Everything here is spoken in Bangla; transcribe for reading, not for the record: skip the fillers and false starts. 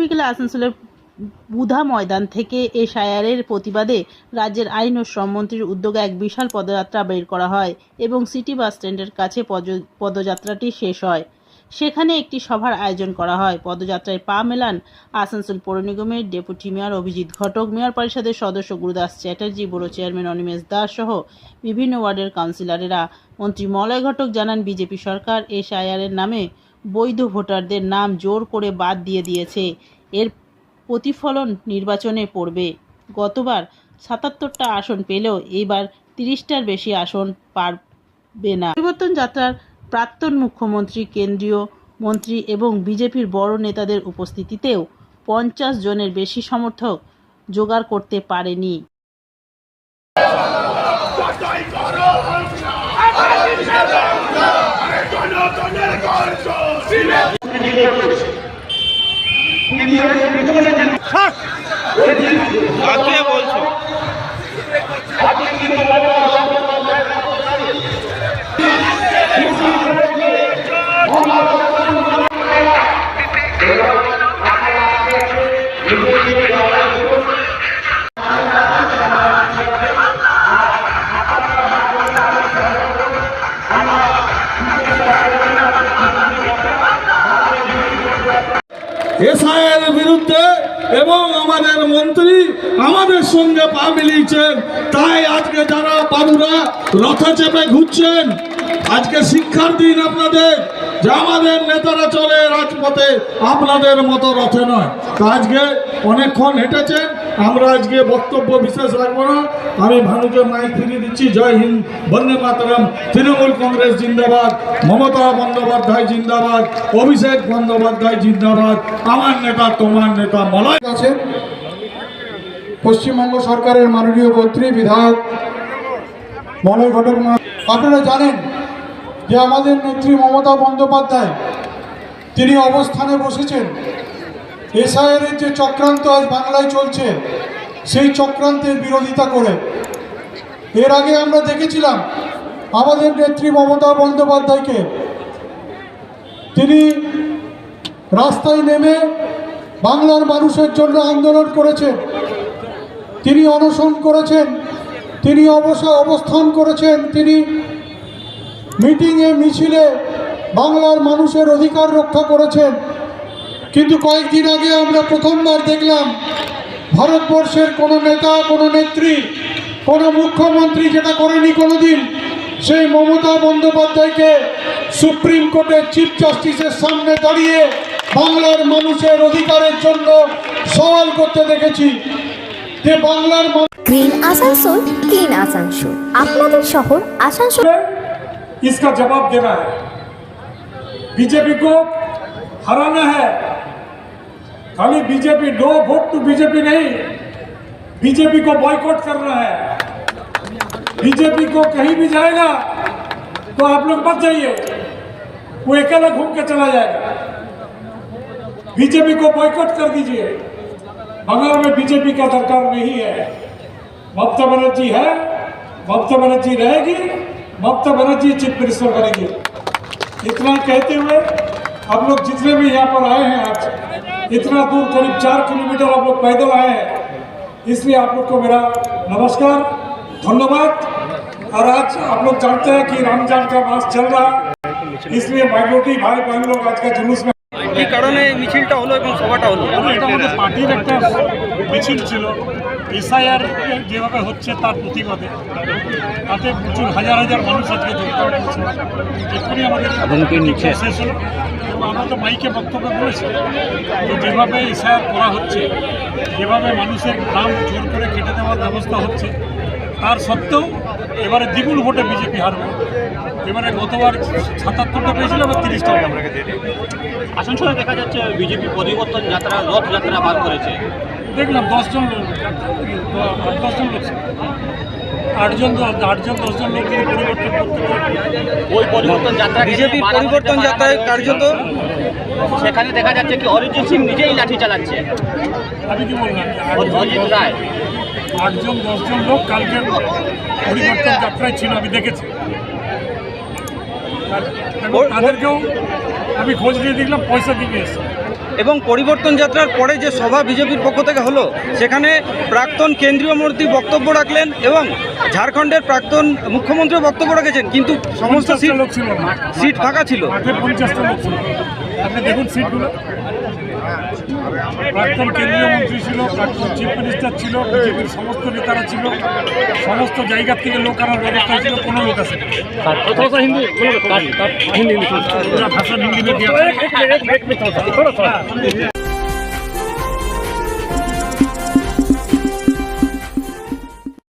বিকেলে আসানসোলের বুধা ময়দান থেকে এসআইআরের প্রতিবাদে রাজ্যের আইন ও শ্রমমন্ত্রীর উদ্যোগে এক বিশাল পদযাত্রা বের করা হয় এবং সিটি বাস স্ট্যান্ডের কাছে পদযাত্রাটি শেষ হয়। সেখানে একটি সভার আয়োজন করা হয়। পদযাত্রায় পা মেলান আসানসোল পৌর নিগমের ডেপুটি মেয়র অভিজিৎ ঘটক, মেয়র পরিষদের সদস্য গুরুদাস চ্যাটার্জি, বড় চেয়ারম্যান অনিমেষ দাস সহ বিভিন্ন ওয়ার্ডের কাউন্সিলরেরা। মন্ত্রী মলয় ঘটক জানান, বিজেপি সরকার এসআইআরের নামে বৈধ ভোটারদের নাম জোর করে বাদ দিয়েছে। এর প্রতিফলন নির্বাচনে পড়বে। গতবার ৭৭টা আসন পেলেও এইবার ৩০টার বেশি আসন পারবে না। পরিবর্তন যাত্রার প্রাক্তন মুখ্যমন্ত্রী, কেন্দ্রীয় মন্ত্রী এবং বিজেপির বড় নেতাদের উপস্থিতিতেও ৫০ জনের বেশি সমর্থক জোগাড় করতে পারেনি। এসআইআর বিরুদ্ধে এবং আমাদের মন্ত্রী আমাদের সঙ্গে পা মিলিয়েছেন। তাই আজকে যারা বাবুরা রথে চেপে ঘুরছেন, আজকে শিক্ষার দিন আপনাদের, যে আমাদের নেতারা চলে রাজপথে, আপনাদের মতো রথে নয়। তা আজকে অনেকক্ষণ হেঁটেছেন, আমরা আজকে বক্তব্য বিশেষ রাখবো না। আমি ভানুকে মাইক ফিরিয়ে দিচ্ছি। জয় হিন্দ, বন্দে মাতরম, তৃণমূল কংগ্রেস জিন্দাবাদ, মমতা বন্দ্যোপাধ্যায় জিন্দাবাদ, অভিষেক বন্দ্যোপাধ্যায় জিন্দাবাদ, আমার নেতা তোমার নেতা মলয় আছে। পশ্চিমবঙ্গ সরকারের মাননীয় মন্ত্রী বিধায়ক মলয় ঘটক, আপনারা জানেন যে আমাদের নেত্রী মমতা বন্দ্যোপাধ্যায় তিনি অবস্থানে বসেছেন। এসআইআরের যে চক্রান্ত আজ বাংলায় চলছে, সেই চক্রান্তের বিরোধিতা করে। এর আগে আমরা দেখেছিলাম আমাদের নেত্রী মমতা বন্দ্যোপাধ্যায়কে, তিনি রাস্তায় নেমে বাংলার মানুষের জন্য আন্দোলন করেছেন, তিনি অনশন করেছেন, তিনি অবস্থান করেছেন, তিনি মিটিংয়ে মিছিলে বাংলার মানুষের অধিকার রক্ষা করেছেন। কিন্তু কয়েকদিন আগে আমরা প্রথমবার দেখলাম ভারতবর্ষের কোনো নেতা, কোনো নেত্রী, কোনো মুখ্যমন্ত্রী যেটা করেনি কোনোদিন, সেই মমতা বন্দ্যোপাধ্যায়কে সুপ্রিম কোর্টের চিফ জাস্টিসের সামনে দাঁড়িয়ে বাংলার মানুষের অধিকারের জন্য সওয়াল করতে দেখেছি যে বাংলার গ্রিন আসানসোল, ক্লিন আসানসোল, আপনাদের শহর আসানসোল। इसका जवाब देना है, बीजेपी को हराना है। खाली BJP, no vote to BJP नहीं, बीजेपी को बॉयकॉट करना है। बीजेपी को कहीं भी जाएगा तो आप लोग मत जाइए, वो अकेला घूम के चला जाएगा। बीजेपी को बॉयकॉट कर दीजिए। बंगाल में बीजेपी का दरकार नहीं है। ममता बनर्जी है, ममता बनर्जी रहेगी, ममता बनर्जी चीफ मिनिस्टर बनेगी। इतना कहते हुए आप लोग जितने भी यहाँ पर आए हैं, आज इतना दूर, करीब 4 किलोमीटर आप लोग पैदल आए हैं, इसलिए आप लोग को मेरा नमस्कार, धन्यवाद। और आज आप लोग जानते हैं कि रमजान का मास चल रहा है, इसलिए माइनॉरिटी भाई बहन लोग आज का जुलूस में এই কারণে মিছিলটা হলো এবং সভাটা হলো। এটা আমাদের পার্টির একটা মিছিল ছিল, এসআইআর যেভাবে হচ্ছে তার প্রতিবাদে। তাতে প্রচুর হাজার হাজার মানুষ আজকে যোগদান করছে। এক্ষুনি আমাদের শেষ হলো এবং আমরা তো মাইকে বক্তব্য বলেছি যে যেভাবে এসআইআর করা হচ্ছে, যেভাবে মানুষের নাম জোর করে কেটে দেওয়ার ব্যবস্থা হচ্ছে, তার সত্ত্বেও এবারে দ্বিগুণ ভোটে বিজেপি হারবে। এবারে গতবার ৭৭টা পেয়েছিল, এবার ৩০টা আপনাকে দিয়ে দেবে। আসানসোলে দেখা যাচ্ছে বিজেপি পরিবর্তন যাত্রা, রথযাত্রা বার করেছে। দেখলাম 10 জন লোক, 8জন 10জন লোক যদি পরিবর্তন করতে পারে। ওই পরিবর্তন যাত্রা, বিজেপি পরিবর্তন যাত্রায় কার্যত সেখানে দেখা যাচ্ছে কি অরিজিৎ সিং নিজেই লাঠি চালাচ্ছে। আমি কি বললাম, অজিত রায়, 8জন 10জন লোক কালকের পরিবর্তন যাত্রায় ছিল, আমি দেখেছি। তাদেরকেও আমি খোঁজ নিয়ে দেখলাম পয়সা দিবে এসে। এবং পরিবর্তন যাত্রার পরে যে সভা বিজেপির পক্ষ থেকে হলো সেখানে প্রাক্তন কেন্দ্রীয় মন্ত্রী বক্তব্য রাখলেন এবং ঝাড়খণ্ডের প্রাক্তন মুখ্যমন্ত্রীও বক্তব্য রেখেছেন, কিন্তু সমস্ত সিট ফাঁকা ছিল। 50টা লোক ছিল। আপনি দেখুন সিটগুলো, প্রাক্তন কেন্দ্রীয় মন্ত্রী ছিল, প্রাক্তন চিফ মিনিস্টার ছিল, বিজেপির সমস্ত নেতারা ছিল, সমস্ত জায়গা থেকে লোক আনার ব্যবস্থা ছিল, কোনো লোক আছে হিন্দি ভাষা হিন্দি